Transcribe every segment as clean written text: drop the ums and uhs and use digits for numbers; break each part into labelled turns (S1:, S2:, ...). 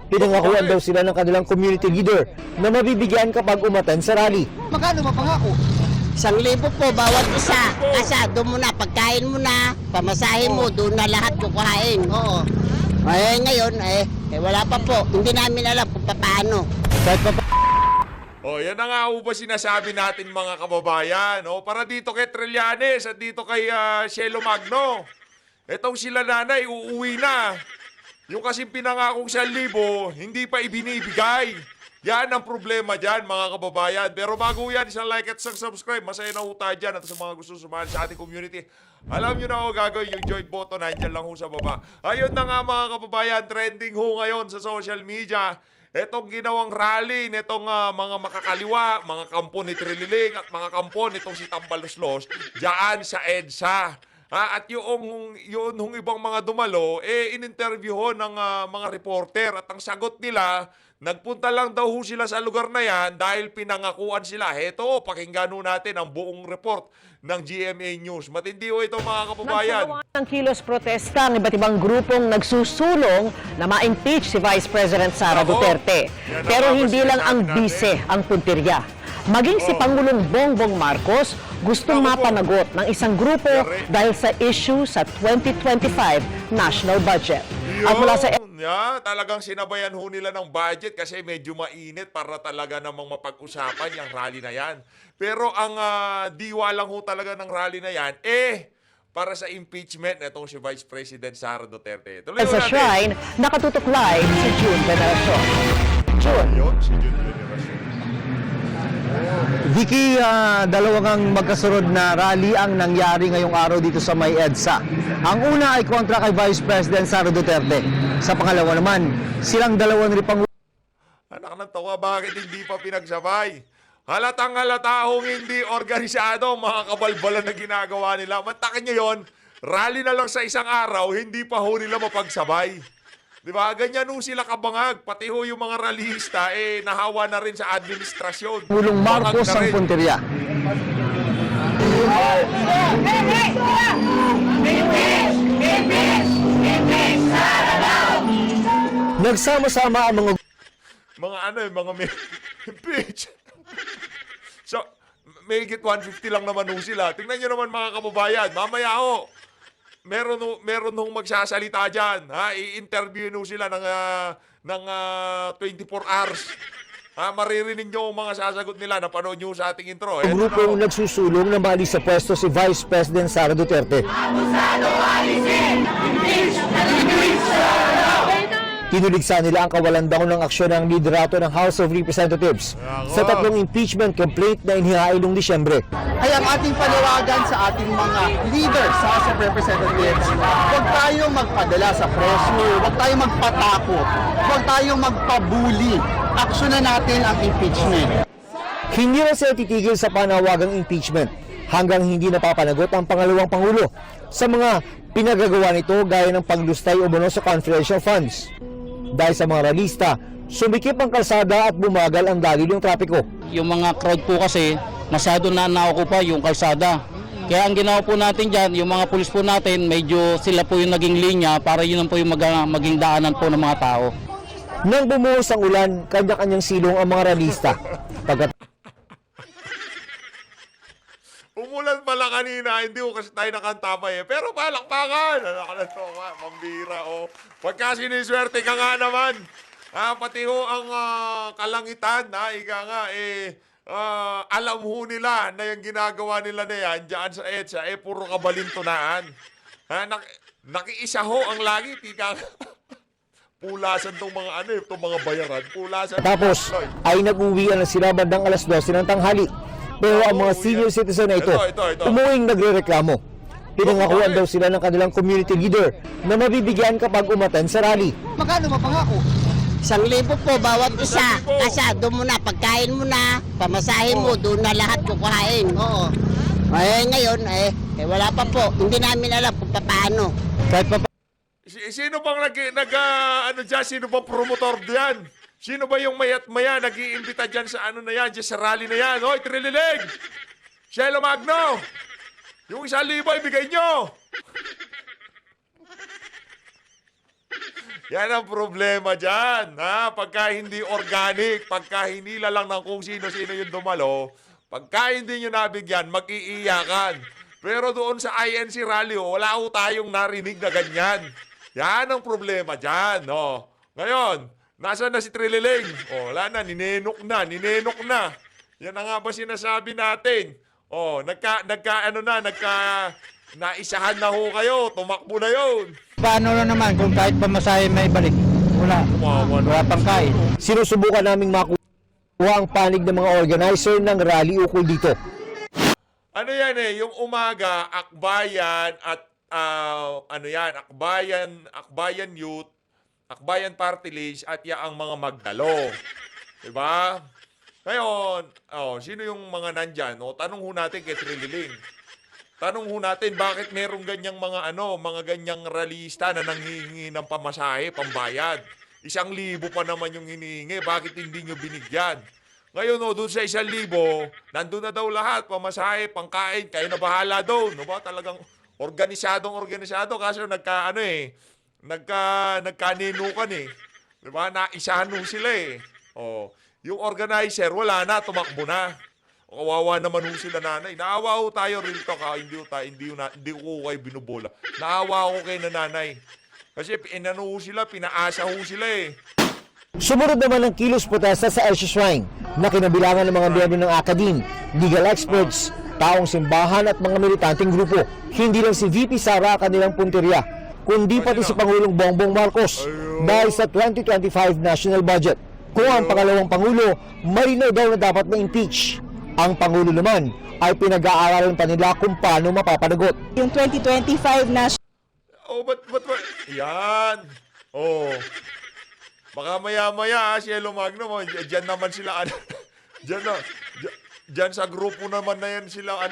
S1: Pinangakuan daw sila ng kanilang community leader na mabibigyan kapag umaten sa rally.
S2: Magkano mapangako?
S3: 1,000 po bawat isa. Kasi doon mo na, pagkain mo na, pamasahin mo, doon na lahat kukuhain.
S2: Oo.
S3: Ngayon, wala pa po. Hindi namin alam kung paano.
S1: Kahit pa
S4: Yan na nga ba sinasabi natin mga kababayan. Para dito kay Trillanes at dito kay Cielo Magno. Etong sila nanay, uuwi na. Yung kasing pinangakong 1,000, hindi pa ibinibigay. Yan ang problema dyan, mga kababayan. Pero bago yan, isang like at isang subscribe. Masaya na ho tayo dyan at sa mga gusto sumali sa ating community. Alam nyo na ho gagawin yung join button. Nandiyan lang ho sa baba. Ayun na nga mga kababayan, trending ho ngayon sa social media. Etong ginawang rally nitong mga makakaliwa, mga kampo ni Trililing at mga kampo nitong si Tambaloslos dyan sa EDSA. At yung ibang mga dumalo, in-interview ho ng mga reporter at ang sagot nila, nagpunta lang daw ho sila sa lugar na yan dahil pinangakuan sila. Heto, pakinggan ho natin ang buong report ng GMA News. Matindi ho ito mga kababayan.
S5: Nagsawa ng kilos protesta ng iba't ibang grupong nagsusulong na ma-impeach si Vice President Sara Duterte.
S4: Yan
S5: Pero
S4: ang
S5: hindi lang ang
S4: sinasabi natin.
S5: bise ang puntirya. Maging si Pangulong Bongbong Marcos gustong mapanagot ng isang grupo dahil sa issue sa 2025 national budget. At mula sa
S4: Talagang sinabayan ho nila ng budget kasi medyo mainit para talaga namang mapag-usapan yung rally na yan. Pero ang diwa lang ho talaga ng rally na yan, para sa impeachment itong si Vice President Sara Duterte. Tuloy ho
S5: sa
S4: natin.
S5: shrine, nakatutok live si June Veneracion. June.
S4: Ayun, si Jun Veneracion.
S1: Vicky, dalawang magkasunod na rally ang nangyari ngayong araw dito sa may EDSA. Ang una ay kontra kay Vice President Sara Duterte. Sa pangalawa naman, silang dalawa ni Pangulo.
S4: Anak ng tawa, bakit hindi pa pinagsabay? Halatang halata hong hindi organisado ang mga kabalbalan na ginagawa nila. Mantakin nyo yun, rally na lang sa isang araw, hindi pa ho nila mapagsabay. Diba? Ganyan ho sila kabangag. Pati ho yung mga rallyista, nahawa na rin sa administrasyon.
S1: Pangulong Marcos
S4: Bangag na
S1: ang
S4: rin.
S1: punteriya. Nagsama-sama ang
S4: Mga impeach. So, may higit 150 lang naman ho sila. Tingnan nyo naman mga kababayan, mamaya ho, meron hong magsasalita dyan. I-interview ho sila ng 24 hours. Maririnig nyo ang mga sasagot nila. Napanood nyo sa ating intro.
S1: Ang grupong nagsusulong na maalis sa pwesto si Vice President Sara Duterte. Tinuligsa nila ang kawalan-daw ng aksyon ng liderato ng House of Representatives sa tatlong impeachment complaint na inihain noong Disyembre.
S2: Ay ang ating panawagan sa ating mga leaders sa House of Representatives, huwag tayong magpadala sa pressure, huwag tayong magpatakot, huwag tayong magpabuli. Aksyonan natin ang impeachment.
S1: Hindi na sila titigil sa panawagang impeachment hanggang hindi napapanagot ang pangalawang Pangulo sa mga pinagagawa nito gaya ng paglustay o bono sa confidential funds. Dahil sa mga ralista, sumikip ang kalsada at bumagal ang dagil yung trapiko.
S6: Yung mga crowd po kasi, masyado na naokupa yung kalsada. Kaya ang ginawa po natin dyan, yung mga pulis po natin, medyo sila po yung naging linya para yun po yung maging daanan po ng mga tao.
S1: Nang bumuhos ang ulan, kanya-kanyang silong ang mga ralista.
S4: Umulan pala kanina, hindi ko kasi tayo nakantapay Pero palakpakan! Anak na mambira Pagka siniswerte ka nga naman. Pati ho ang kalangitan, ika nga, alam ho nila na yung ginagawa nila na yan, dyan sa EDSA, puro kabalintunaan. Nakiisa ho ang langit, ika nga. Pulasan tong mga itong mga bayaran. Pulasan.
S1: Tapos ay nag-uwian na sila bandang alas 12 ng tanghali. Pero ang mga senior citizen na ito, umuwing nagrereklamo. Pinangakuan daw sila ng kanilang community leader na mabibigyan kapag umaten sa rally.
S2: Magkano mapangako?
S3: 1,000 po bawat isa. Kasi doon mo na, pagkain mo na, pamasahin mo, doon na lahat kukuhain.
S2: Oo.
S3: Ngayon, wala pa po. Hindi namin alam kung paano.
S1: Kahit pa
S4: Sino bang sino bang promotor diyan? Sino ba yung mayat maya nag-iimbita dyan sa na yan, dyan sa rally na yan? Hoy, Trililing! Cielo Magno! Yung 1,000 ibigay nyo! Yan ang problema dyan. Ha? Pagka hindi organic, pagka hinila lang ng kung sino-sino yung dumalo, pagka hindi nyo nabigyan, mag-iiyakan. Pero doon sa INC rally, wala ho tayong narinig na ganyan. Yan ang problema dyan. No? Ngayon, nasaan na si Trililing? Wala na, ninenok na. Yan na nga ba sinasabi natin? Naisahan na ho kayo, tumakbo na yun.
S7: Paano na naman kung kahit pamasahe may balik? Wala. Wala pang kain.
S1: Sinusubukan naming makuha ang panig ng mga organizer ng rally ukol dito.
S4: Ano yan yung umaga, Akbayan at Akbayan Youth, Akbayan Party List at yaang mga magdalo. Diba? Ngayon, sino yung mga nandyan? Tanong ho natin kay Trililing. Tanong ho natin bakit merong ganyang mga ganyang ralista na nanghihingi ng pamasahe, pambayad. 1,000 pa naman yung hinihingi, bakit hindi nyo binigyan? Ngayon doon sa 1,000, nandun na daw lahat, pamasahe, pangkain, kayo na bahala doon. Ba? Talagang organisado, kaso nagkaninukan eh. Diba? Naisahan ho sila eh. Yung organizer, wala na, tumakbo na. Kawawa naman ho sila nanay. Naawa ho tayo, real talk ha. Hindi ko kayo binubola. Naawa ko kay nanay. Kasi pinaasa ho sila eh.
S1: Sumunod naman ang kilos protesta sa Elche Shrine na kinabilangan ng mga miyembro ng akadin, legal experts, taong simbahan at mga militanteng grupo. Hindi lang si VP Sara kanilang punteriya, kundi pati si Pangulong Bongbong Marcos dahil sa 2025 national budget. Kung ang pangalawang Pangulo, malinaw daw na dapat ma-impeach. Ang Pangulo naman ay pinag-aaralan pa nila kung paano mapapanagot.
S8: Yung 2025 national
S4: Ba't? Yan. Baka maya-maya, Cielo Magno, dyan naman sila, dyan sa grupo naman na yan sila,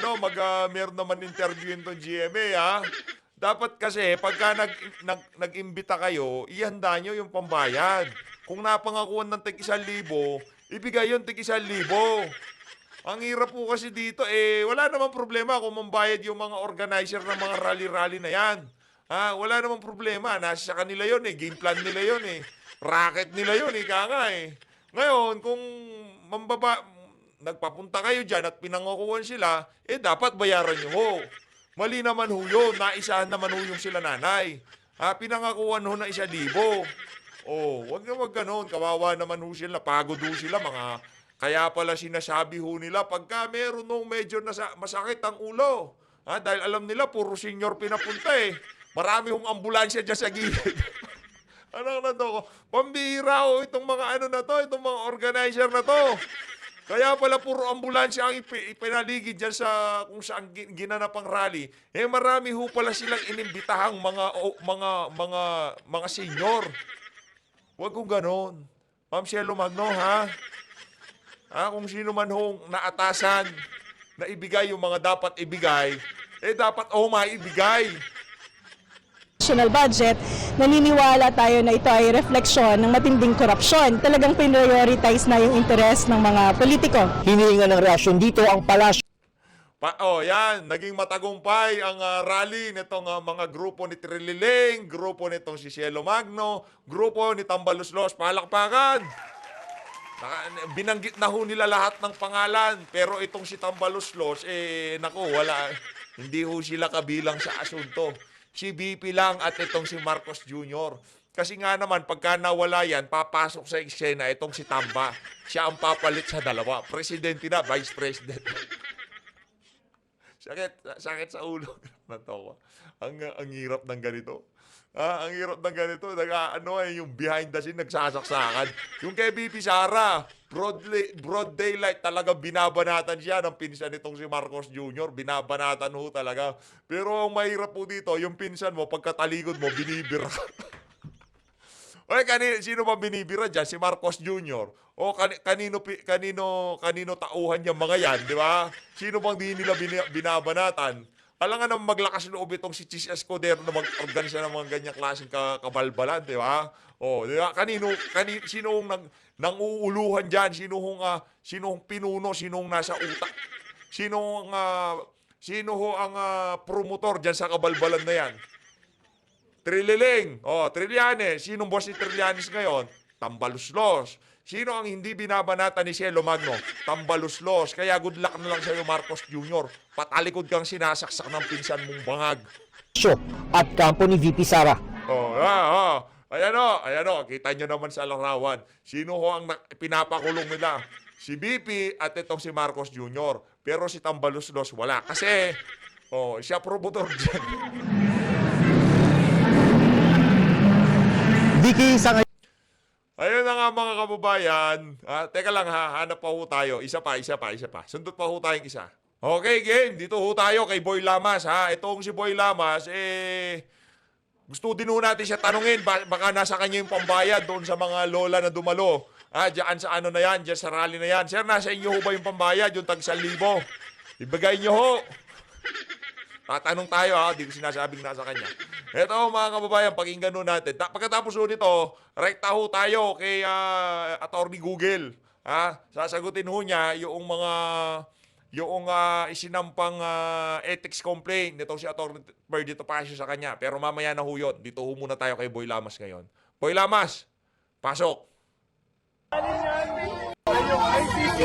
S4: meron naman interview itong GMA, ha? Dapat kasi, pagka nag-imbita kayo, ihanda nyo yung pambayad. Kung napangakuan ng tig-1,000, ibigay yung tig-1,000. Ang hirap po kasi dito, wala namang problema kung mambayad yung mga organizer ng mga rally-rally na yan. Wala namang problema. Nasa kanila yun game plan nila yun racket nila yun kaya Ngayon, kung nagpapunta kayo dyan at pinangakuan sila, dapat bayaran nyo ho. Mali naman ho yun. Naisahan naman ho yung sila nanay. Pinangakuan ho na 1,000. Wag ganon. Kawawa naman ho sila. Pagod ho sila kaya pala sinasabi ho nila, pagka meron nung medyo masakit ang ulo, dahil alam nila, puro senior pinapunta Marami hong ambulansya dyan sa gilid. Pambihira itong mga itong mga organizer na to. Kaya pala puro ambulansya ang ipinaligid dyan sa kung saan ginanap ang rally. Marami ho pala silang inimbitahang mga senior. Huwag kong ganon. Ma'am Cielo Magno, ha? Kung sino man hong naatasan na ibigay yung mga dapat ibigay, dapat maibigay.
S8: national budget, naniniwala tayo na ito ay refleksyon ng matinding korupsyon. Talagang prioritize na yung interes ng mga politiko.
S1: Hinihinga ng reaksyon dito ang palasyo.
S4: Yan. Naging matagumpay ang rally nitong mga grupo ni Trililing, grupo nitong si Cielo Magno, grupo ni Tambaluslos. Palakpakan! Binanggit na ho nila lahat ng pangalan. Pero itong si Tambaluslos, wala. Hindi ho sila kabilang sa asunto. Si BP lang at itong si Marcos Jr. Kasi nga naman, pagka nawala yan, papasok sa eksena itong si Tamba. Siya ang papalit sa dalawa. Presidente na, Vice President. Sakit sa ulo. Ang hirap ng ganito. Ang hirap ng ganito. Yung behind the scene, nagsasaksakan. Yung kay BP Sara, broad daylight, talaga binabanatan siya ng pinsan nitong si Marcos Jr. Binabanatan ho talaga. Pero ang mahirap po dito, yung pinsan mo, pagkatalikod mo, binibira ka. Sino ba binibira dyan? Si Marcos Jr. O kanino tauhan niya mga yan, di ba? Sino bang di nila binabanatan? Alam nga nang maglakas loob itong si Chis Escudero na mag-organisa ng mga ganyang klaseng kabalbalan, di ba? Di ba? Sino nang-uuluhan dyan? Sino hong pinuno? Sino hong nasa utak? Sino ang promotor dyan sa kabalbalan na yan? Trililing. Oh, Trillanes. Sinong boss ni Trillanes ngayon? Tambaluslos. Sino ang hindi binabanata ni Cielo Magno? Tambaluslos. Kaya good luck na lang sa'yo, Marcos Jr. Patalikod kang sinasaksak ng pinsan mong bangag.
S1: At kampo ni VP Sara.
S4: Ayan o. Kita nyo naman sa larawan. Sino ho ang pinapakulong nila? Si BP at itong si Marcos Jr. Pero si Tambaluslos wala. Kasi, siya promotor dyan.
S1: Vicky, sa
S4: Ayun na nga mga kababayan. Teka lang ha, hanap pa ho tayo. Isa pa. Sundot pa ho tayong isa. Okay, game. Dito ho tayo kay Boy Lamas ha. Itong si Boy Lamas, gusto din ho natin siya tanungin. Baka nasa kanya yung pambayad doon sa mga lola na dumalo. Diyan sa ano na yan, diyan sa rally na yan. Sir, nasa inyo ho ba yung pambayad? Yung tag 1,000? Ibigay nyo ho. Tatanong tayo ha, di ko sinasabing nasa kanya. Ito mga kababayan, pakinggan ho natin. Pagkatapos ho nito, rekta ho tayo kay Attorney Google. Sasagutin ho niya yung mga isinampang ethics complaint nito si Attorney Perdito Pasio sa kanya. Pero mamaya na ho yun. Dito ho muna tayo kay Boy Lamas ngayon. Boy Lamas, pasok.
S9: Yung ICC,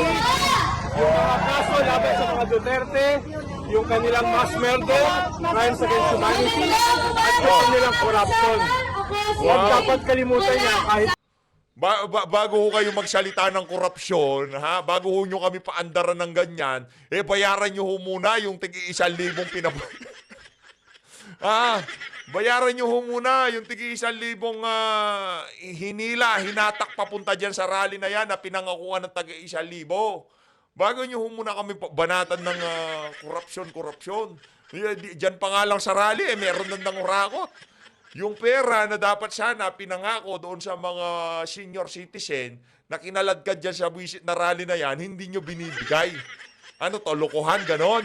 S9: yung mga kaso laban sa mga Duterte, yung kanilang mass murder, crimes against humanity, at yung kanilang corruption. Huwag dapat kalimutan niya kahit
S4: Bago ho kayo magsalita ng korupsyon, bago ho nyo kami paandaran ng ganyan, bayaran nyo ho muna yung tig-1,000 bayaran nyo ho muna yung tig-1,000 hinatak papunta dyan sa rally na yan na pinangakuan ng tag-1,000. Bago nyo ho muna kami banatan ng korupsyon. Diyan pa nga lang sa rally, meron nang urakot. Yung pera na dapat sana pinangako doon sa mga senior citizen na kinaladkad dyan sa visit na rally na yan, hindi nyo binibigay. Ano to, lokohan, ganon?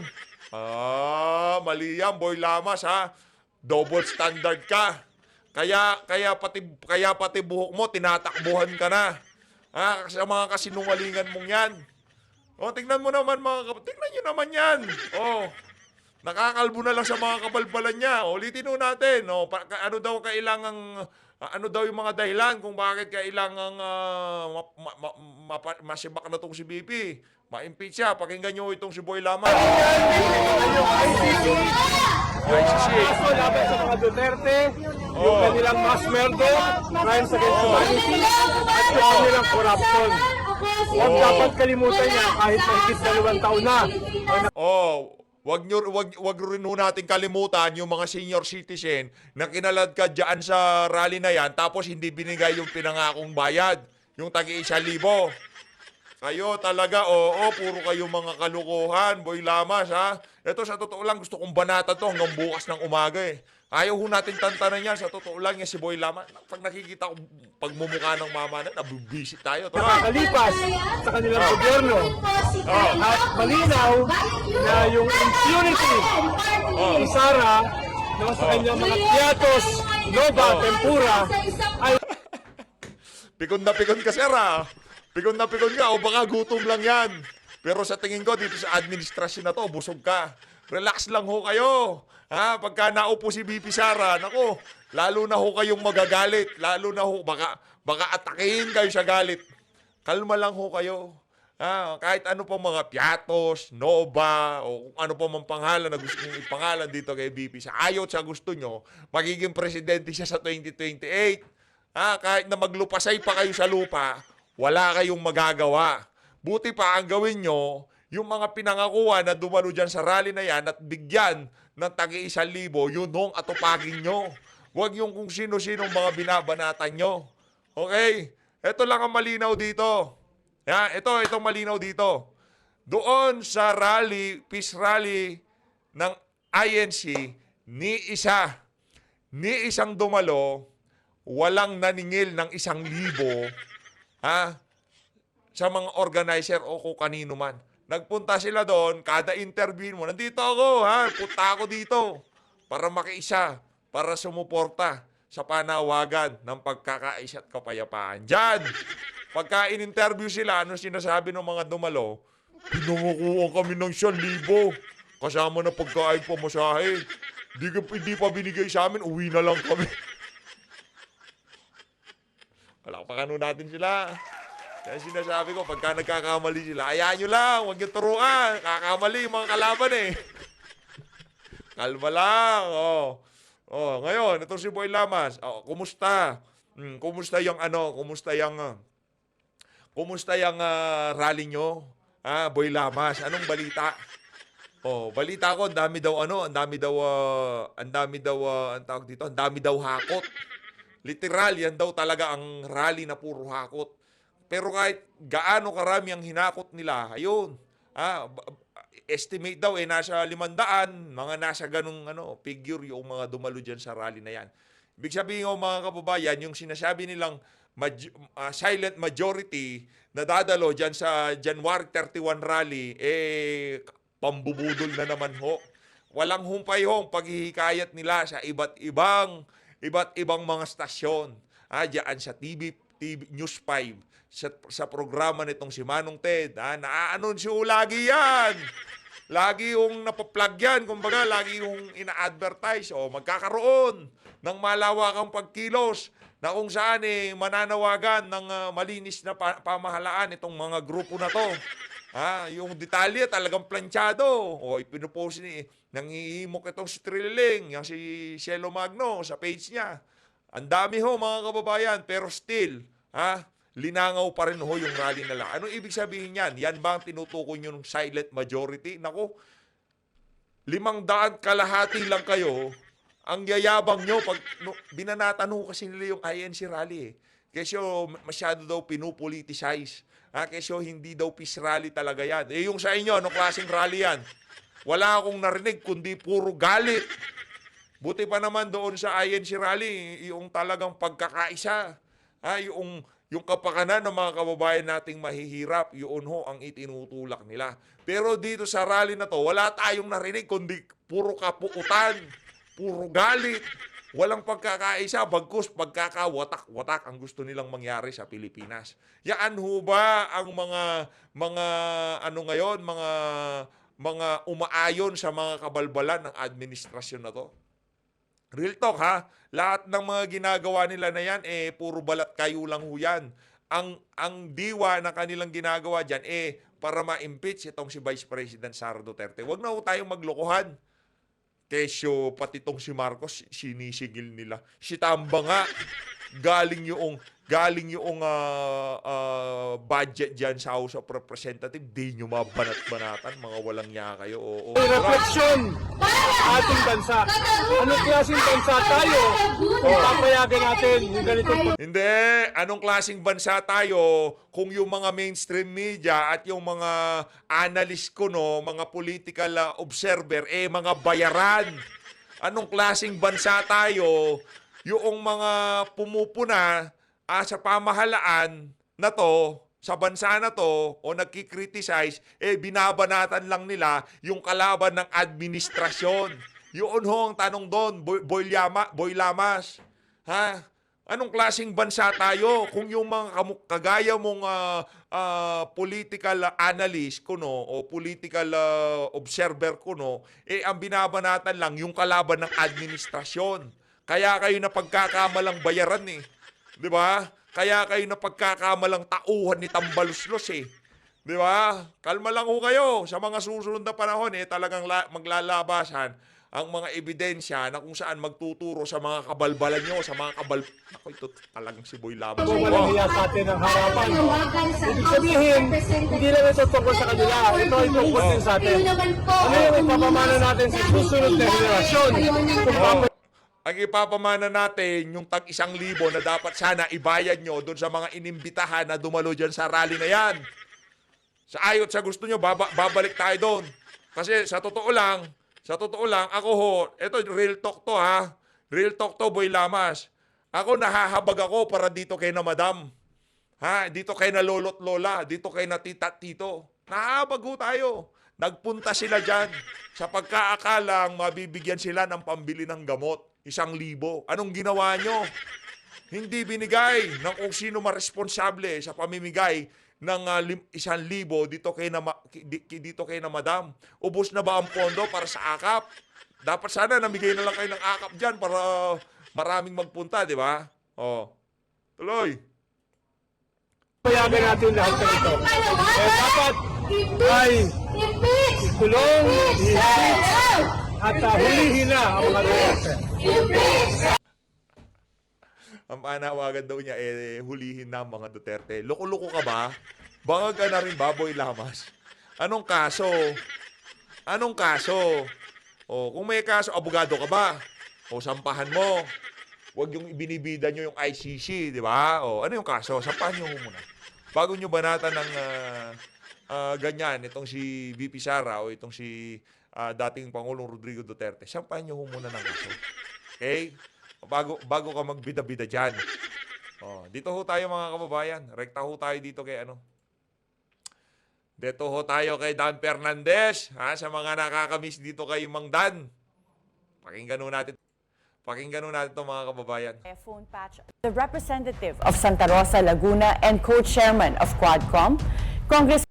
S4: Mali yan, Boy Lamas, ha? Double standard ka. Kaya pati buhok mo, tinatakbuhan ka na. Sa mga kasinungalingan mong yan. Tingnan mo naman tingnan nyo naman yan. Nakakalbo na lang sa mga kabalbalan niya. Ulitin natin. Ano daw yung mga dahilan kung bakit kailangang masibak na itong si BP. Ma-impeach siya. Pakinggan nyo itong si Boy Lamas.
S9: yung ICC, yung mga kaso laban sa mga Duterte, yung kanilang mass murder, crimes against humanity, at yung kanilang corruption. Huwag dapat kalimutan niya kahit mahigit 2 taon na.
S4: Wag rin ho natin kalimutan yung mga senior citizen na kinaladkad dyan sa rally na yan tapos hindi binigay yung pinangakong bayad, yung tagi-1,000. Kayo talaga, puro kayo mga kalukuhan, Boy Lamas, ha? Ito sa totoo lang, gusto kong banata to hanggang bukas ng umaga eh. Ayaw ho natin tantanan yan, sa totoo lang yan si Boy Lamas. Pag nakikita ko pagmumukha ng mama na, nabibisit tayo.
S9: Nakakalipas sa kanilang gobyerno. At malinaw na yung impunity ni Sara sa kanyang mga piatos, Nova, Tempura ay
S4: Pikon na pikon ka, sir, ha? Pikon na pikon ka, o baka gutom lang yan. Pero sa tingin ko, dito sa administrasyon na to, busog ka. Relax lang ho kayo. Pagka naupo si BP Sara, nako, lalo na ho kayong magagalit. Lalo na ho, baka atakihin kayo sa galit. Kalma lang ho kayo. Kahit ano pa mga piatos, Nova, o kung ano pa mang pangalan na gusto nyo ipangalan dito kay BP Sara. Ayaw sa gusto nyo, magiging presidente siya sa 2028. Kahit na maglupasay pa kayo sa lupa, wala kayong magagawa. Buti pa ang gawin nyo, yung mga pinangakuan na dumalo dyan sa rally na yan at bigyan ng tagi-1,000, yun hong atupagin nyo. Huwag yung kung sino-sinong mga binabanatan nyo. Okay? Ito lang ang malinaw dito. Itong malinaw dito. Doon sa rally, peace rally ng INC, ni isang dumalo, walang naningil ng 1,000 sa mga organizer o kung kanino man. Nagpunta sila doon, kada interview mo, nandito ako, punta ako dito para makiisa, para sumuporta sa panawagan ng pagkakaisa at kapayapaan. Diyan, pagka in-interview sila, ano sinasabi ng mga dumalo? Pinangakuan kami ng 1,000. Kasama na pagkain pamasahe. Hindi pa binigay sa amin, uwi na lang kami. Palakpakan natin sila. Kaya sinasabi ko, pagka nagkakamali sila, hayaan nyo lang, huwag yung turuan. Kakamali yung mga kalaban eh. Kalma lang. Ngayon, ito si Boy Lamas. Kumusta? Kumusta yung rally nyo? Boy Lamas, anong balita? Balita ko, ang dami daw hakot. Literal, yan daw talaga ang rally na puro hakot. Pero kahit gaano karami ang hinakot nila, ayun, estimate daw nasa 500, mga nasa ganung figure yung mga dumalo dyan sa rally na yan. Ibig sabihin mga kababayan, yung sinasabi nilang silent majority na dadalo dyan sa January 31 rally, pambubudol na naman ho. Walang humpay-hong paghihikayat nila sa iba't ibang mga stasyon. Diyan sa TV News 5, sa programa nitong si Manong Ted. Naaanunsyo lagi yan. Lagi yung napaplug yan. Kumbaga, lagi yung ina-advertise. Magkakaroon ng malawakang pagkilos na kung saan mananawagan ng malinis na pamahalaan itong mga grupo na to. Yung detalye talagang planchado. Ipinupost nangihimok itong si Trilling, yung si Cielo Magno sa page niya. Ang dami ho mga kababayan, pero still, linangaw pa rin ho yung rally nila. Anong ibig sabihin yan? Yan ba ang tinutukoy nyo ng silent majority? Naku, 500 kalahati lang kayo. Ang yayabang nyo, pag binanatan ho kasi nila yung INC rally Kasi masyado daw pinupoliticize. Kasi hindi daw peace rally talaga yan. Yung sa inyo, anong klaseng rally yan? Wala akong narinig, kundi puro galit. Buti pa naman doon sa INC rally, yung talagang pagkakaisa. Yung kapakanan ng mga kababayan nating mahihirap, yun ho ang itinutulak nila. Pero dito sa rally na to, wala tayong narinig, kundi puro kapuutan, puro galit. Walang pagkakaisa, bagkus pagkakawatak-watak ang gusto nilang mangyari sa Pilipinas. Yan ho ba ang mga umaayon sa mga kabalbalan ng administrasyon na to? Real talk ha, lahat ng mga ginagawa nila na yan, puro balat kayo lang ho yan. Ang diwa na kanilang ginagawa dyan, para ma-impeach itong si Vice President Sara Duterte. Huwag na ho tayong maglokohan. Kesyo, pati itong si Marcos, sinisigil nila. Si Tamba nga, galing yung budget dyan sa House of Representatives, di nyo mabanat-banatan, mga walang niya kayo.
S9: Refleksyon ating bansa. Anong klaseng bansa tayo kung papayagan natin yung ganitong
S4: Hindi, anong klaseng bansa tayo kung yung mga mainstream media at yung mga analyst ko, mga political observer, mga bayaran. Anong klaseng bansa tayo yung mga pumupuna sa pamahalaan na to, sa bansa na to, o nagkikriticize, binabanatan lang nila yung kalaban ng administrasyon. Yun ho ang tanong doon, Boy Lamas. Anong klaseng bansa tayo kung yung mga kagaya mong political analyst o political observer ang binabanatan lang yung kalaban ng administrasyon. Kaya kayo na pagkakamalang bayaran Di ba? Kaya kayo na pagkakamalang tauhan ni Tambaluslos Di ba? Kalma lang ho kayo. Sa mga susunod na panahon talagang maglalabasan ang mga ebidensya na kung saan magtuturo sa mga kabalbalan nyo, sa mga Ako, ito talagang si Boy Lamas.
S9: walang hiya sa atin ng harapan. Ibig sabihin, hindi lang ito tungkol sa kanila. Ito ay tungkol din sa atin. Ano yung ipapamana natin sa susunod na henerasyon?
S4: Ang ipapamana natin, yung tag-1,000 na dapat sana ibayad nyo doon sa mga inimbitahan na dumalo dyan sa rally na yan. Sa ayot sa gusto nyo, babalik tayo doon. Kasi sa totoo lang, ako ho, ito real talk to real talk to, Boy Lamas. Ako nahahabag ako para dito kay na madam. Dito kay na lolo't lola, dito kay na tita tito. Nahahabag ho tayo. Nagpunta sila dyan sa pagkaakalang mabibigyan sila ng pambili ng gamot. 1,000. Anong ginawa nyo? Hindi binigay ng kung sino maresponsable sa pamimigay ng 1,000 dito kay na madam. Ubos na ba ang pondo para sa akap? Dapat sana namigay na lang kayo ng akap dyan para maraming magpunta, di ba? Tuloy.
S9: Payagan natin lahat ng ito. Dapat ay ikulong, i-impeach, at hulihin na ang mga Duterte.
S4: Ang panawagan daw niya, hulihin na ang mga Duterte. Loko-loko ka ba? Bangag ka na rin, Baboy Lamas. Anong kaso? Anong kaso? O, kung may kaso, abogado ka ba? O, sampahan mo. Huwag yung ibinibida nyo yung ICC, di ba? O, ano yung kaso? Sampahan nyo muna. Bago nyo banatan ng ganyan, itong si VP Sara o itong si dating Pangulong Rodrigo Duterte, sampahan nyo muna ng kaso. Okay? Bago ka magbida-bida dyan. O, dito ho tayo mga kababayan. Rekta ho tayo dito kay ano. Dito ho tayo kay Dan Fernandez, sa mga nakakamiss dito kay Mang Dan. Pakinggan ho natin. Pakinggan ho natin ito mga kababayan.
S5: Phone patch. The representative of Santa Rosa, Laguna and co-chairman of Quadcom, Congressman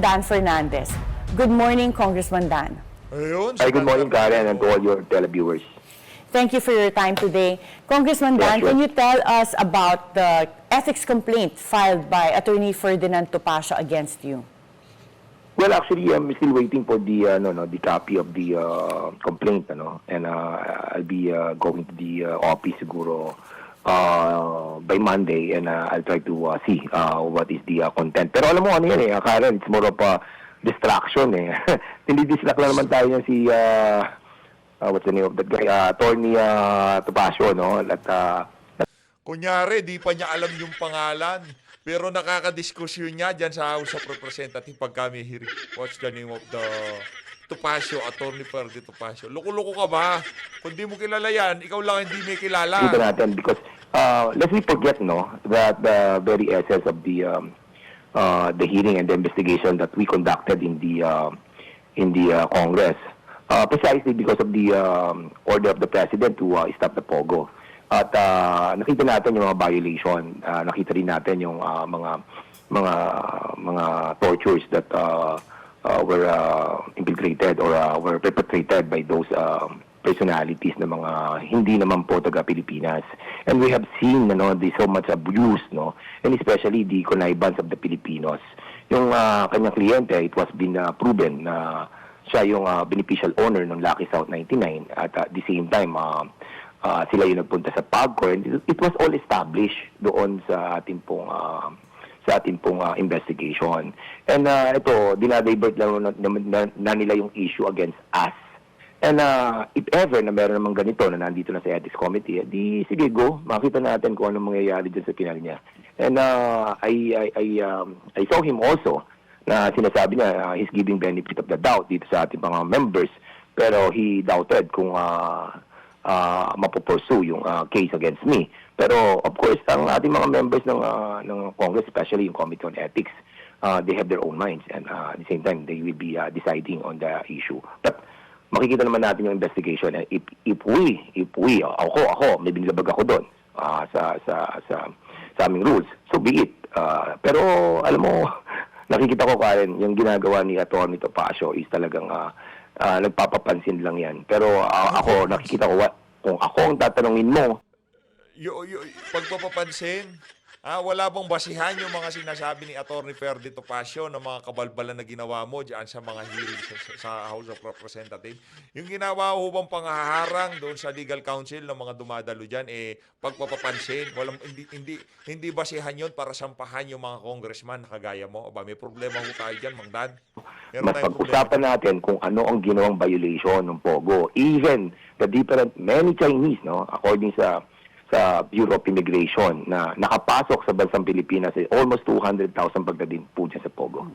S5: Dan Fernandez. Good morning, Congressman Dan.
S4: Ayun.
S10: Hi, good morning, Karen, and to all your televiewers.
S5: Thank you for your time today. Congressman Dan,
S10: sure.
S5: can you tell us about the ethics complaint filed by Attorney Ferdinand Topacio against you?
S10: Well, actually, I'm still waiting for the the copy of the complaint, and I'll be going to the office siguro by Monday, and I'll try to see what is the content. Pero alam mo ano yan Karen, it's more of a distraction Hindi distract lang naman tayo si what's the name of that guy? Attorney Topacio, no?
S4: Kunyari, di pa niya alam yung pangalan. Pero nakakadiskusyon niya dyan sa House of Representatives pag kami hearing. What's the name of the Topacio, Attorney Ferdy Topacio? Loko-loko ka ba? Kung di mo kilala yan, ikaw lang hindi may kilala.
S10: Dito natin because let's not forget that the very essence of the hearing and the investigation that we conducted in the Congress, precisely because of the order of the President to stop the POGO. At nakita natin yung mga violation, nakita rin natin yung mga tortures that were infiltrated or were perpetrated by those personalities na mga hindi naman po taga Pilipinas. And we have seen so much abuse, and especially the connivance of the Filipinos. Yung kanyang kliyente, it was been proven na siya yung beneficial owner ng Lucky South 99 at the same time sila yung nagpunta sa PAGCOR, and it was all established doon sa ating pong investigation. And ito, dinadivert lang na nila yung issue against us. And if ever na meron namang ganito na nandito na sa Ethics Committee, di sige go, makita natin kung anong mangyayari dyan sa final niya. And I saw him also na sinasabi niya he's giving benefit of the doubt dito sa ating mga members, pero he doubted kung mapupursue yung case against me. Pero of course, ang ating mga members ng Congress, especially yung Committee on Ethics, they have their own minds, and at the same time, they will be deciding on the issue. But makikita naman natin yung investigation. And if we, ako, may binilabag ako doon sa aming rules, so be it. Pero alam mo, nakikita ko Karen, yung ginagawa ni Atty. Topacio is talagang nagpapapansin lang yan. Pero ako, nakikita ko, kung ako ang tatanungin mo,
S4: pagpapapansin, wala bang basihan yung mga sinasabi ni Atty. Ferdy Topacio ng mga kabalbalan na ginawa mo diyan sa mga hearing sa House of Representatives? Yung ginawa ho bang panghaharang doon sa legal counsel ng mga dumadalo diyan pagpapapansin, hindi basihan yon para sampahan yung mga congressman na kagaya mo? Aba, may problema ho tayo diyan, Mang Dan.
S10: mas pag-usapan natin kung ano ang ginawang violation ng POGO. Even the many Chinese, according sa Bureau of Immigration, na nakapasok sa bansang Pilipinas, almost 200,000 pagdating po dyan sa POGO.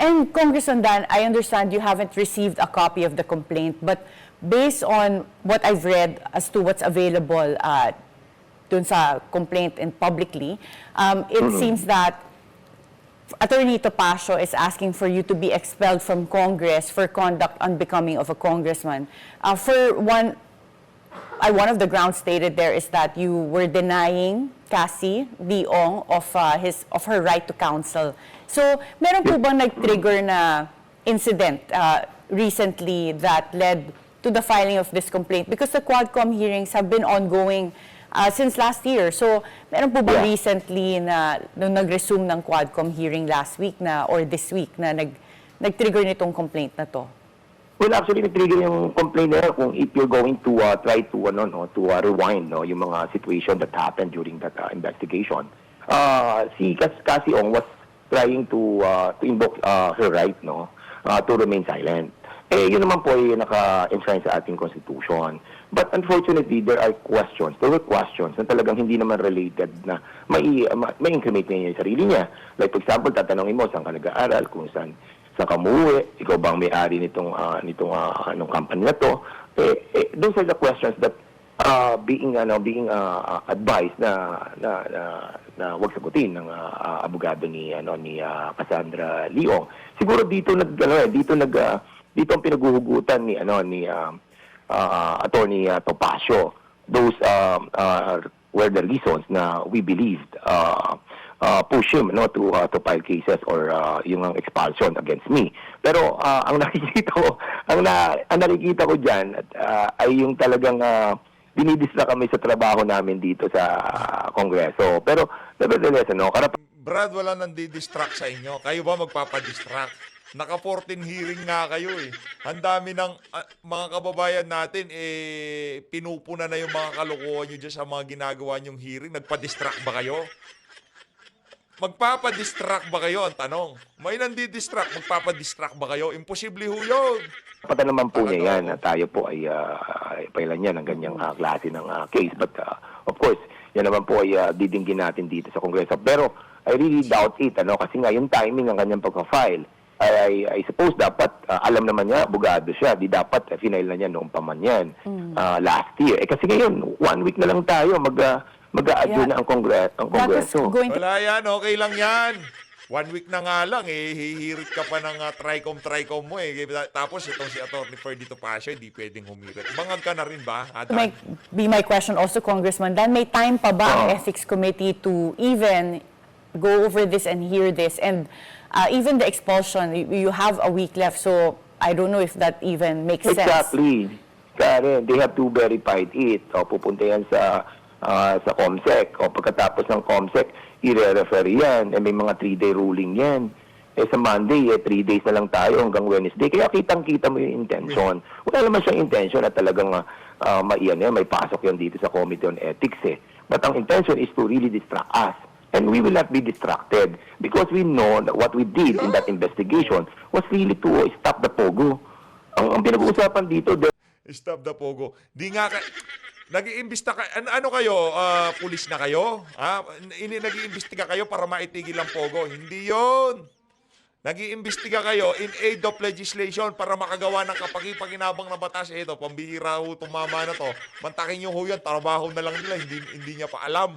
S5: And Congressman Dan, I understand you haven't received a copy of the complaint, but based on what I've read as to what's available dun sa complaint and publicly, it seems that Attorney Topacio is asking for you to be expelled from Congress for conduct unbecoming of a congressman. One of the grounds stated there is that you were denying Cassie Leong of her right to counsel. So, meron po bang nag-trigger na incident recently that led to the filing of this complaint? Because the Quadcom hearings have been ongoing since last year. So, meron po ba
S10: Yeah.
S5: recently na nung nag-resume ng Quadcom hearing last week na or this week na nag-trigger nitong complaint na to?
S10: Well, actually, nag-trigger yung complaint na kung if you're going to try to rewind yung mga situation that happened during that investigation. Si Cassie Ong was trying to invoke her right to remain silent. Yun naman po ay naka-enshrine sa ating Constitution. But unfortunately, there were questions na talagang hindi naman related na may incriminate niya yung sarili niya. Like for example, tatanungin mo saan ka nag-aaral, kung saan ka umuwi, ikaw bang may-ari nitong company na to. Those are the questions that being advised na wag sagutin ng abogado ni Cassandra Leong. Siguro dito ang pinaghuhugutan ni Attorney Topacio. Those were the reasons na we believed push him to file cases or yung expulsion against me. Pero ang nakikita ko diyan ay yung talagang dinidistra kami sa trabaho namin dito sa Kongreso. Pero nevertheless,
S4: Brad, wala nang didistract sa inyo. Kayo ba magpapadistract? Naka-14 hearing nga kayo eh. Ang dami ng mga kababayan natin, pinupuna na yung mga kalokohan nyo dyan sa mga ginagawa nyong hearing. Nagpa-distract ba kayo? Magpapadistract ba kayo? Ang tanong. May nandidistract, magpapadistract ba kayo? Imposible ho yun.
S10: pata naman po niya yan na tayo po ay pailan niya ng ganyang klase ng case. But of course, yan naman po ay didinggin natin dito sa Kongreso. Pero I really doubt it, kasi nga yung timing ng kanyang pagka-file, I suppose dapat, alam naman niya, abogado siya, di dapat final na niya noong paman yan last year. Kasi ngayon, 1 week na lang tayo, mag-a-adjourn na ang Kongreso.
S4: Wala yan, okay lang yan. 1 week na nga lang, hihirit ka pa ng Tricom mo Tapos itong si Atty. Ferdy Topacio, hindi pwedeng humirit. Bangag ka na rin ba?
S5: Be my question also, Congressman Dan, may time pa ba ang Ethics Committee to even go over this and hear this? And even the expulsion, you have a week left, so I don't know if that even makes sense.
S10: Exactly. Karen, they have to verify it. Pupunta yan sa COMSEC. Pagkatapos ng COMSEC, i-refer yan. May mga 3-day ruling yan. Sa Monday, 3 days na lang tayo hanggang Wednesday. Kaya kitang-kita mo yung intention. Wala naman siyang intention na talagang may pasok yan dito sa Committee on Ethics. But ang intention is to really distract us. And we will not be distracted because we know that what we did in that investigation was really to stop the Pogo. Ang pinag-uusapan dito...
S4: Stop the Pogo. Di nga nag-iimbista ano kayo? Pulis na kayo? Nag-iimbestiga kayo para maitigil ang Pogo? Hindi yon. Nag-iimbestiga kayo in aid of legislation para makagawa ng kapaki-pakinabang na batas. Ito, pambihira ho, tumama na to. Mantakin nyo ho yan, trabaho na lang nila, hindi niya pa alam.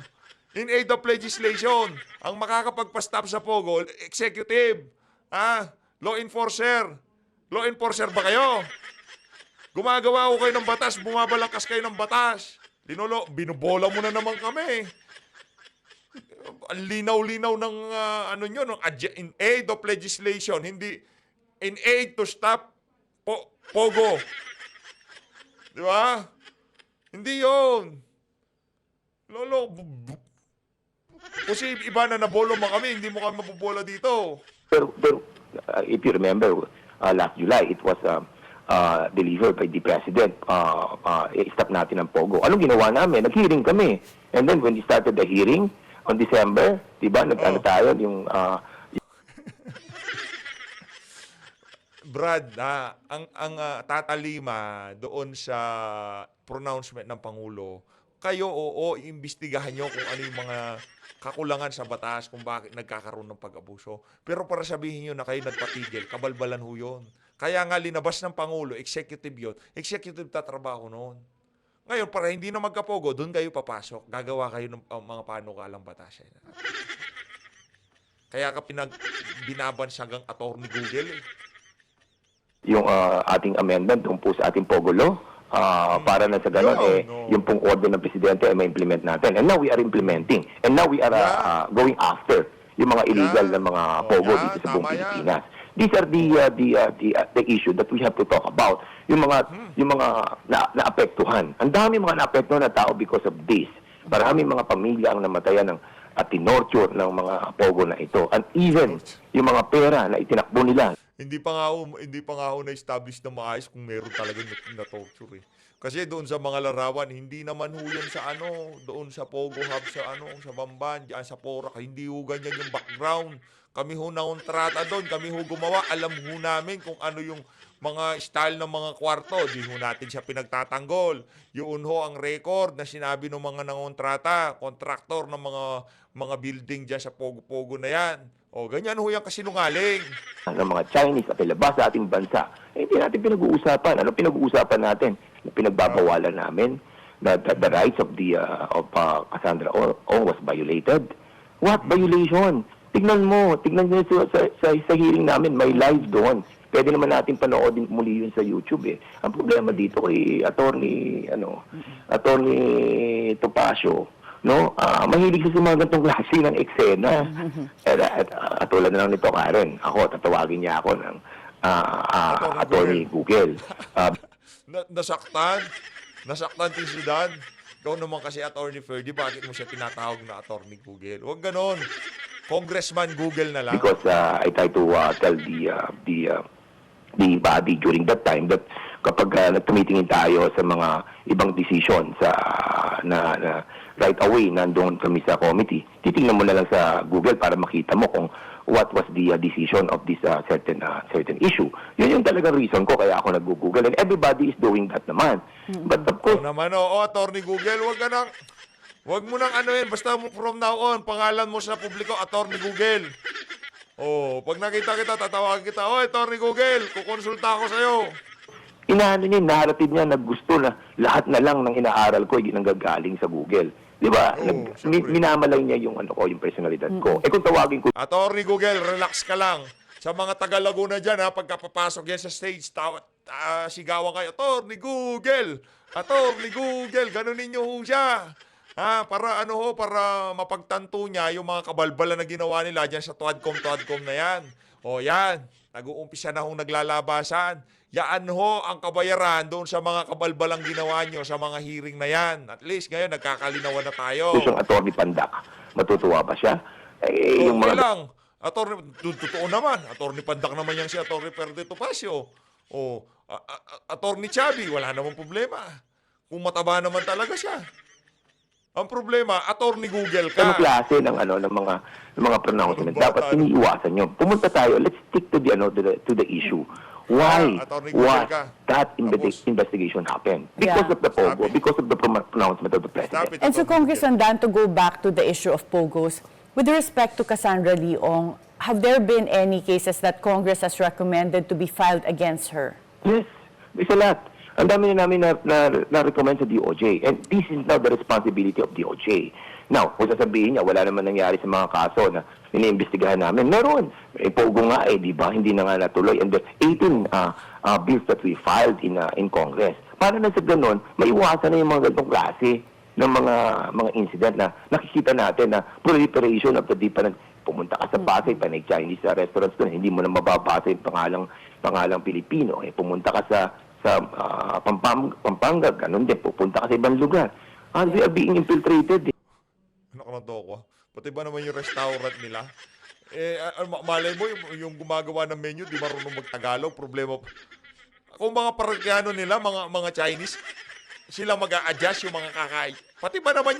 S4: In aid of legislation, ang makakapagpa-stop sa Pogo, executive, law enforcer. Law enforcer ba kayo? Gumagawa ko kayo ng batas, bumabalangkas kayo ng batas. Binubola mo na naman kami. Ang linaw-linaw ng in aid of legislation, hindi in aid to stop Pogo. Di ba? Hindi yun. Lolo, kasi iba na nabolo mo kami, hindi mo kami mabubola dito.
S10: Pero if you remember, last July, it was delivered by the President. I-stop natin ang Pogo. Anong ginawa namin? Nag-hearing kami. And then when we started the hearing on December, di ba, nag-ano tayo, yung...
S4: Brad, ang tatalima doon sa pronouncement ng Pangulo, kayo iimbestigahan nyo kung ano yung mga kakulangan sa batas, kung bakit nagkakaroon ng pag-abuso. Pero para sabihin nyo na kayo nagpatigil, kabalbalan ho yun. Kaya nga linabas ng Pangulo, executive yun. Executive tatrabaho noon. Ngayon, para hindi na magkapogo, doon kayo papasok. Gagawa kayo ng mga panukalang batas. Kaya ka binabansagang attorney Google.
S10: Yung ating amendment tungkol sa ating Pogo Law, para na sa ganun, yung pong order ng Presidente ay ma-implement natin. And now we are implementing. And now we are going after yung mga illegal na mga Pogo dito sa buong Pilipinas. These are the issue that we have to talk about. Yung mga naapektuhan. Ang dami mga naapektuhan na tao because of this. Maraming mga pamilya ang namatayan at tinorture ng mga pogo na ito. And even yung mga pera na itinakbo nila.
S4: Hindi pa nga ho na-establish na maayos kung meron talaga na torture eh. Kasi doon sa mga larawan, hindi naman ho yan sa doon sa Pogo Hub, sa Bamban, diyan sa Porac, hindi ho ganyan yung background. Kami ho nakontrata doon, kami ho gumawa, alam ho namin kung ano yung mga style ng mga kwarto, di ho natin siya pinagtatanggol. Yun ho ang record na sinabi ng mga nangontrata, kontraktor ng mga building diyan sa Pogo-Pogo na yan. O, ganyan ho yung kasinungaling.
S10: Ng mga Chinese at ilabas sa ating bansa, hindi natin pinag-uusapan. Ano pinag-uusapan natin? Na pinagbabawalan namin that the rights of Cassandra Ong was violated. What violation? Tignan mo sa hearing namin, may live doon. Pwede naman natin panoodin muli yun sa YouTube eh. Ang problema dito kay Attorney Topacio, no? Mahilig sa mga ganitong klase ng eksena. At tulad na lang nito, Karen, tatawagin niya ako ng Attorney Google.
S4: Nasaktan din si Dan. Ikaw naman kasi Attorney Ferdy, bakit mo siya tinatawag na Attorney Google? Huwag ganon. Congressman Google na lang.
S10: Because I try to tell the body during that time that kapag tumitingin tayo sa mga ibang decisions na right away nandoon kami sa committee, titingnan mo na lang sa Google para makita mo kung what was the decision of this certain issue. Yun yung talagang reason ko kaya ako nag-Google, and everybody is doing that naman. But of course,
S4: Attorney Google, wag mo nang basta from now on, pangalan mo sa publiko, Attorney Google. Pag nakita kita, tatawagin kita, Attorney Google, kukonsulta ako sa'yo.
S10: inaano niya, narrative niya na gusto na lahat na lang ng inaaral ko ay nanggagaling sa Google. Di ba? Minamalay niya yung yung personalidad ko. Kung tawagin ko,
S4: Attorney Google, relax ka lang. Sa mga taga Laguna dyan, pagkapapasok yan sa stage, sigawan kayo, Attorney Google! Attorney Google! Ganon ninyo ho siya. Para para mapagtanto niya yung mga kabalbala na ginawa nila dyan sa Tuadcom na yan. Yan. Nag-uumpisa na hong naglalabasan. Yaan ho ang kabayaran doon sa mga kabalbalang ginawa nyo sa mga hearing na yan. At least ngayon, nagkakalinawan na tayo.
S10: siyang Attorney Pandak, matutuwa ba siya?
S4: Yung lang. Totoo naman. Attorney Pandak naman yan si Attorney Ferdy Topacio. Attorney Chubby, wala namang problema. Kung mataba naman talaga siya. Ang problema, Attorney Google ka.
S10: Ano klase ng mga pronouncement dapat iniiwasan nyo. Pumunta tayo, let's stick to the issue. Why was that investigation happened? Because of the POGO, because of the pronouncement of the President.
S5: And so, Congressman Dan, to go back to the issue of POGOs, with respect to Cassandra Leong, have there been any cases that Congress has recommended to be filed against her?
S10: Yes, may a lot. Ang dami na namin na-recommend sa DOJ. And this is now the responsibility of DOJ. Now, kung sasabihin niya, wala naman nangyari sa mga kaso na iniimbestigahan namin. Meron. Pogo nga di ba? Hindi na nga natuloy. And there's 18 bills that we filed in Congress. Para na sa ganun, maiwasan na yung mga ganitong klase ng mga incident na nakikita natin na proliferation of the different. Pumunta ka sa Pasay, Chinese restaurants doon, hindi mo na mababasa yung pangalang Pilipino. Pumunta ka sa Pampanga, ganun din. Pupunta ka sa ibang lugar. They are being infiltrated.
S4: Anak ng toko. Pati ba naman yung restaurant nila? Malay mo, yung gumagawa ng menu, di marunong magtagalog. Problema. Kung mga paragyano nila, mga Chinese, sila mag-a-adjust yung mga kakain. Pati ba naman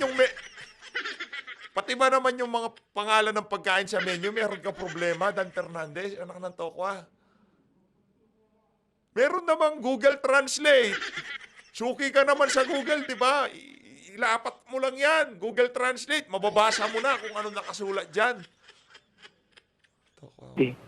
S4: yung mga pangalan ng pagkain sa menu, meron ka problema, Dan Fernandez, anak ng toko. Meron namang Google Translate. Suki ka naman sa Google, di ba? Ilapat mo lang yan. Google Translate. Mababasa mo na kung ano nakasulat dyan.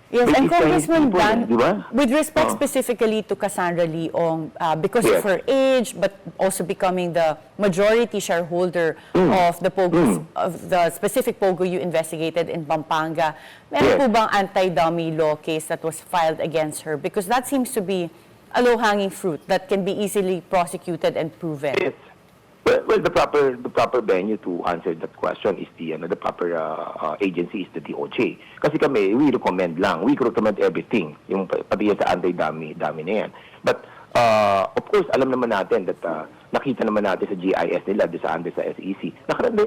S5: Yes, and Congressman Dan,
S10: diba?
S5: with respect specifically to Cassandra Leong, because of her age, but also becoming the majority shareholder of the POGO, of the specific POGO you investigated in Pampanga, meron po bang anti-dummy law case that was filed against her? Because that seems to be a low-hanging fruit that can be easily prosecuted and proven.
S10: Yes. Well, the proper venue to answer that question is the proper agency is the DOJ. Kasi kami, we recommend everything, yung pati yan sa anti-dummy na yan. But of course, alam naman natin that nakita naman natin sa GIS nila, doon sa under sa SEC,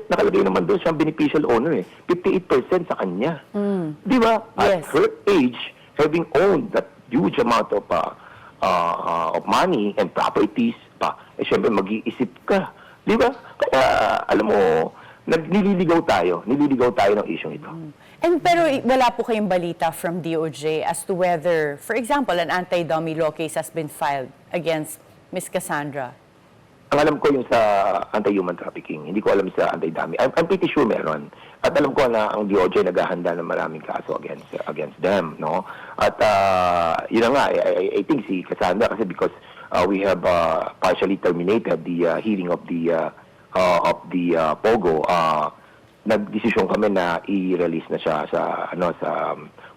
S10: nakalagay naman doon siyang beneficial owner 58% sa kanya. Di ba? At
S5: Yes.
S10: her age, having owned that huge amount of money and properties pa, syempre mag-iisip ka. Di ba? Kaya, alam mo, nililigaw tayo ng issue ito.
S5: And pero wala po kayong balita from DOJ as to whether, for example, an anti-dummy law case has been filed against Ms. Cassandra?
S10: Ang alam ko yung sa anti-human trafficking, hindi ko alam sa anti-dummy. I'm pretty sure meron. At alam ko na ang DOJ naghahanda ng maraming kaso against them, no? At yun na nga, I think si Cassandra kasi because we have partially terminated the hearing of the POGO, nagdesisyon kami na i-release na siya sa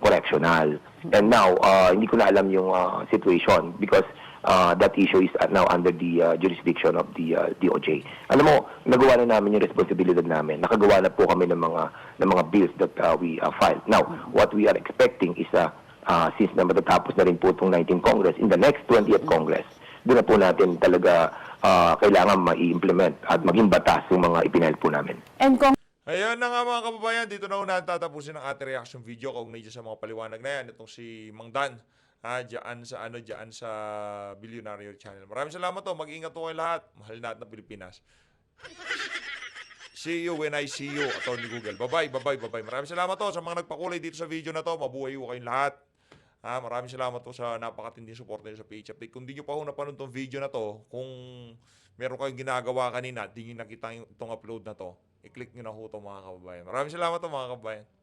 S10: correctional. And now hindi ko na alam yung situation because that issue is now under the jurisdiction of the DOJ. Alam mo, nagawa na namin yung responsibilidad namin. Nakagawa na po kami ng mga bills that we filed. Now, what we are expecting is since na matatapos na rin po itong 19th Congress, in the next 20th Congress, doon na po natin talaga kailangan ma-implement at maging batas yung mga ipinahil po namin.
S5: And
S4: Ayan na nga mga kababayan, dito na una tatapusin ang ating reaction video kaugnay dyan sa mga paliwanag na yan. Itong si Mang Dan, dyan sa Bilyonaryo Channel. Maraming salamat to. Mag-ingat po kayo lahat. Mahal natin ng Pilipinas. See you when I see you, Atty. Google. Bye-bye. Maraming salamat to sa mga nagpakulay dito sa video na to. Mabuhay po kayong lahat. Maraming salamat po sa napakatinding support nyo sa PH Update. Kung di nyo pa ho napanood tong video na to, kung meron kayong ginagawa kanina, di nyo nakita itong upload na to, i-click nyo na ho ito mga kababayan. Maraming salamat to mga kababayan.